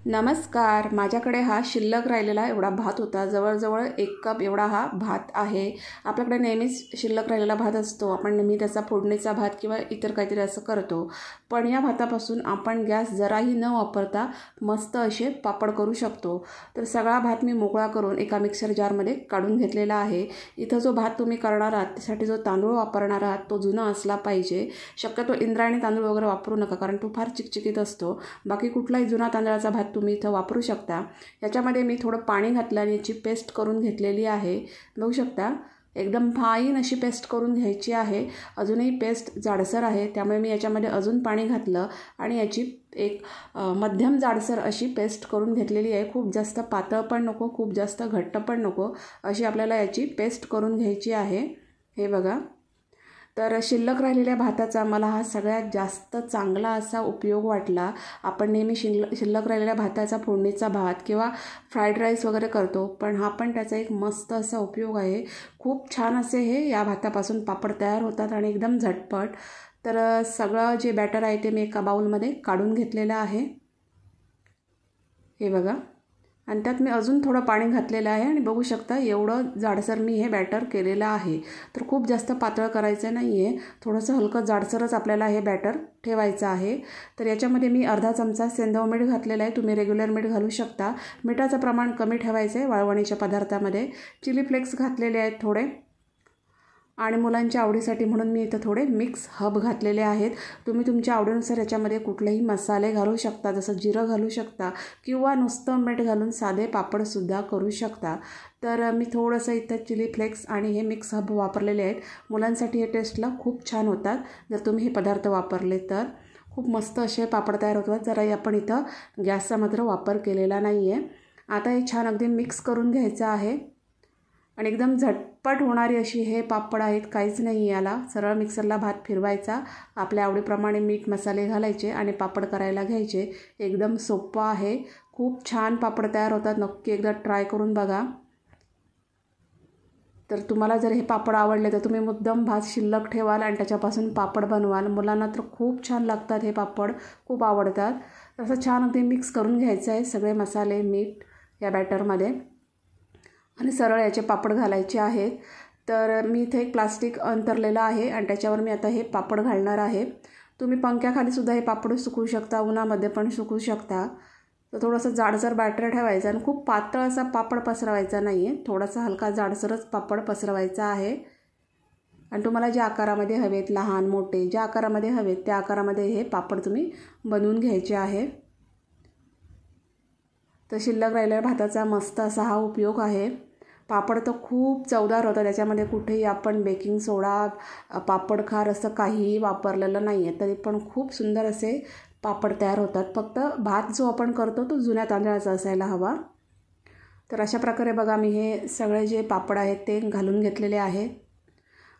नमस्कार. माझ्याकडे हा शिल्लक राहिलेला एवढा भात होता. जवळजवळ 1 कप एवढा हा भात आहे. आपल्याकडे नेहमीच शिल्लक राहिलेला भात असतो. आपण नेहमी त्याचा फोडणीचा भात किंवा इतर काहीतरी असं करतो. पण या भातापासून आपण गॅस जराही न वापरता मस्त असे पापड करू शकतो. तर सगळा भात मी मोकळा करून एका मिक्सर जारमध्ये काढून घेतलेला आहे. इथं जो भात तुम्ही करणार आहात त्यासाठी जो तांदूळ वापरणार आहात तो जुना असला पाहिजे. शक्यतो इंद्रायणी तांदूळ वगैरे वापरू नका, कारण तो फार चिकचिकीत असतो. बाकी कुठलाही जुना तांदळाचा भात तुम्ही इथं वापरू शकता. याच्यामध्ये मी थोडं पाणी घातलं आणि याची पेस्ट करून घेतलेली आहे. बघू शकता, एकदम फाईन अशी पेस्ट करून घ्यायची आहे. अजूनही पेस्ट जाडसर आहे, त्यामुळे मी याच्यामध्ये अजून पाणी घातलं आणि याची एक मध्यम जाडसर अशी पेस्ट करून घेतलेली आहे. खूप जास्त पातळ पण नको, खूप जास्त घट्ट पण नको, अशी आपल्याला याची पेस्ट करून घ्यायची आहे. हे बघा. तर शिल्लक राहिलेल्या भाताचा मला हा सगळ्यात जास्त चांगला असा उपयोग वाटला. आपण नेहमी शिल्लक राहिलेल्या भाताचा फोडणीचा भात किंवा फ्राईड राईस वगैरे करतो, पण हा पण त्याचा एक मस्त असा उपयोग आहे. खूप छान असे हे या भातापासून पापड तयार होतात आणि एकदम झटपट. तर सगळं जे बॅटर आहे ते मी एका बाउलमध्ये काढून घेतलेलं आहे. हे बघा. आणि त्यात मी अजून थोडं पाणी घातलेलं आहे आणि बघू शकता एवढं जाडसर मी हे बॅटर केलेलं आहे. तर खूप जास्त पातळ करायचं नाही आहे, थोडंसं हलकं जाडसरच आपल्याला हे बॅटर ठेवायचं आहे. तर याच्यामध्ये मी अर्धा चमचा सेंधव मीठ घातलेलं आहे. तुम्ही रेग्युलर मीठ घालू शकता. मिठाचं प्रमाण कमी ठेवायचं आहे वाळवणीच्या पदार्थामध्ये. चिली फ्लेक्स घातलेले आहेत थोडे, आणि मुलांच्या आवडीसाठी म्हणून मी इथं थोडे मिक्स हब घातलेले आहेत. तुम्ही तुमच्या आवडीनुसार याच्यामध्ये कुठलेही मसाले घालू शकता, जसं जिरं घालू शकता किंवा नुसतं मीठ घालून साधे पापडसुद्धा करू शकता. तर मी थोडंसं इथं चिली फ्लेक्स आणि हे मिक्स हब वापरलेले आहेत. मुलांसाठी हे टेस्टला खूप छान होतात जर तुम्ही हे पदार्थ वापरले तर. खूप मस्त असे पापड तयार होतात. जराही आपण इथं गॅसचा मात्र वापर केलेला नाही आहे. आता हे छान अगदी मिक्स करून घ्यायचं आहे आणि एकदम झटपट होणारी अशी हे पापड आहेत. काहीच नाही याला. सरळ मिक्सरला भात फिरवायचा, आपल्या आवडीप्रमाणे मीठ मसाले घालायचे आणि पापड करायला घ्यायचे. एकदम सोपं आहे. खूप छान पापड तयार होतात. नक्की एकदा ट्राय करून बघा. तर तुम्हाला जर हे पापड आवडले तर तुम्ही मुद्दाम भात शिल्लक ठेवाल आणि त्याच्यापासून पापड बनवाल. मुलांना तर खूप छान लागतात हे पापड, खूप आवडतात. तसं छान अगदी मिक्स करून घ्यायचं आहे सगळे मसाले, मीठ या बॅटरमध्ये आणि सरळ याचे पापड घालायचे आहेत. तर मी इथे एक प्लास्टिक अंतरलेलं आहे आणि त्याच्यावर मी आता हे पापड घालणार आहे. तुम्ही पंख्याखालीसुद्धा हे पापड सुकवू शकता, उन्हामध्ये पण सुकवू शकता. तर थोडंसं जाडसर बॅटर ठेवायचं आणि खूप पातळ असा पापड पसरवायचा नाही आहे. थोडासा हलका जाडसरच पापड पसरवायचा आहे. आणि तुम्हाला ज्या आकारामध्ये हवेत, लहान मोठे ज्या आकारामध्ये हवेत त्या आकारामध्ये हे पापड तुम्ही बनवून घ्यायचे आहे. तर शिल्लक राहिलेल्या भाताचा मस्त असा हा उपयोग आहे. पापड तर खूप चवदार होतं. त्याच्यामध्ये कुठेही आपण बेकिंग सोडा, पापड खार असं काहीही वापरलेलं नाही आहे, तरी पण खूप सुंदर असे पापड तयार होतात. फक्त भात जो आपण करतो तो जुन्या तांदळाचा असायला हवा. तर अशा प्रकारे बघा, मी हे सगळे जे पापड आहेत ते घालून घेतलेले आहेत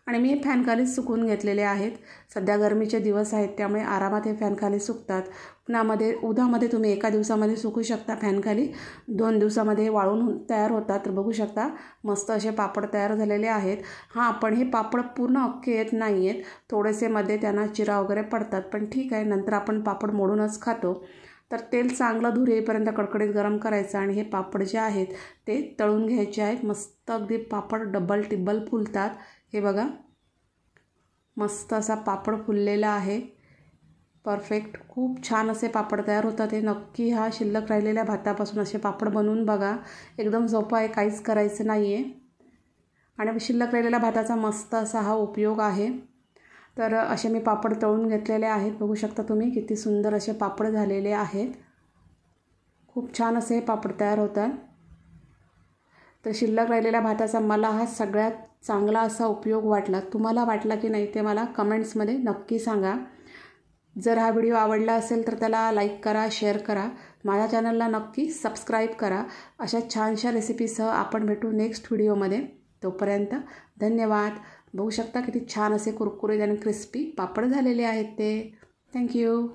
आणि मी फॅनखालीच सुकवून घेतलेले आहेत. सध्या गरमीचे दिवस आहेत त्यामुळे आरामात हे फॅनखाली सुकतात. उन्हामध्ये तुम्ही एका दिवसामध्ये सुकू शकता फॅनखाली, 2 दिवसामध्ये वाळून तयार होतात. तर बघू शकता मस्त असे पापड तयार झालेले आहेत. हां, पण हे पापड पूर्ण अख्खे येत नाही आहेत, थोडेसे मध्ये त्यांना चिरा वगैरे पडतात, पण ठीक आहे, नंतर आपण पापड मोडूनच खातो. तर तेल चांगलं धूर येईपर्यंत कडकडीत गरम करायचं आणि हे पापड जे आहेत ते तळून घ्यायचे आहेत. मस्त अगदी पापड डबल टिब्बल फुलतात. हे बघा, मस्त असा पापड फुललेला आहे. परफेक्ट. खूप छान असे पापड तयार होतात. हे नक्की हा शिल्लक राहिलेल्या भातापासून असे पापड बनवून बघा. एकदम सोपं आहे, काहीच करायचं नाही आहे आणि शिल्लक राहिलेल्या भाताचा मस्त असा हा उपयोग आहे. तर असे मी पापड तळून घेतलेले आहेत. बघू शकता तुम्ही किती सुंदर असे पापड झालेले आहेत. खूप छान असे हे पापड तयार होतात. तर शिल्लक राहिलेल्या भाताचा मला हा सगळ्यात चांगला असा उपयोग वाटला. तुम्हाला वाटला की नाही ते मला कमेंट्समध्ये नक्की सांगा. जर हा व्हिडिओ आवडला असेल तर त्याला लाईक करा, शेअर करा. माझ्या चॅनलला नक्की सबस्क्राईब करा. अशा छानशा रेसिपीसह आपण भेटू नेक्स्ट व्हिडिओमध्ये. तोपर्यंत धन्यवाद. बघू शकता किती छान असे कुरकुरीत आणि क्रिस्पी पापड झालेले आहेत ते. थँक्यू.